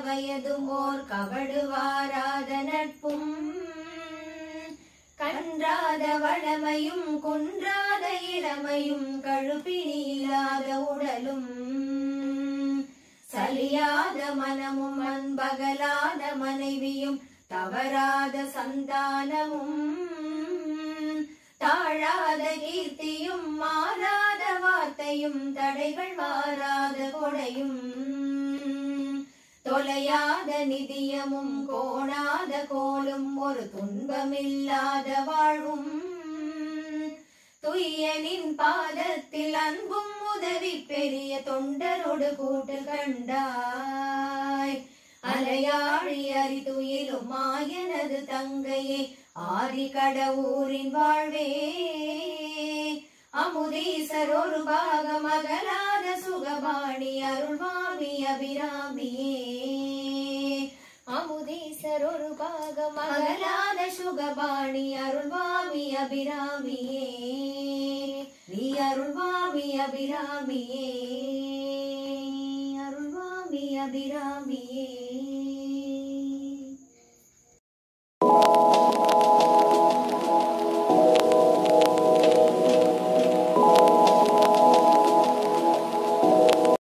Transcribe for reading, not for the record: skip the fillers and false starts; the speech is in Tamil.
வயதும் ஓர் கவடுவாராத நட்பும் கன்றாத வளமையும் குன்றாத இளமையும் கழுப்பினியில்லாத உடலும் சலியாத மனமும் அன்பகலாத மனைவியும் தவறாத சந்தானமும் தாழாத கீர்த்தியும் மாறாத வார்த்தையும் தடைகள் வாராத கொடையும் தொலையாத நிதியமும் கோணாத கோலும் ஒரு துன்பமில்லாத வாழ்வும் துய்யனின் பாதத்தில் அன்பும் உதவி பெரிய தொண்டரோடு கூட்டு கண்டாய் அலையாழி அறிதுயிலும் மாயனது தங்கையே ஆதி கடவுரின் வாழ்வே அமுதீசர் ஒரு பாகம் அகலாத சுகபாணி அருள்வாமி அபிராமியே அமுதீசர் ஒரு பாகம் அகலாத சுகபாணி அருள்வாமி அபிராமியே நீ அருள்வாமி அபிராமியே அருள்வாமி அபிராமியே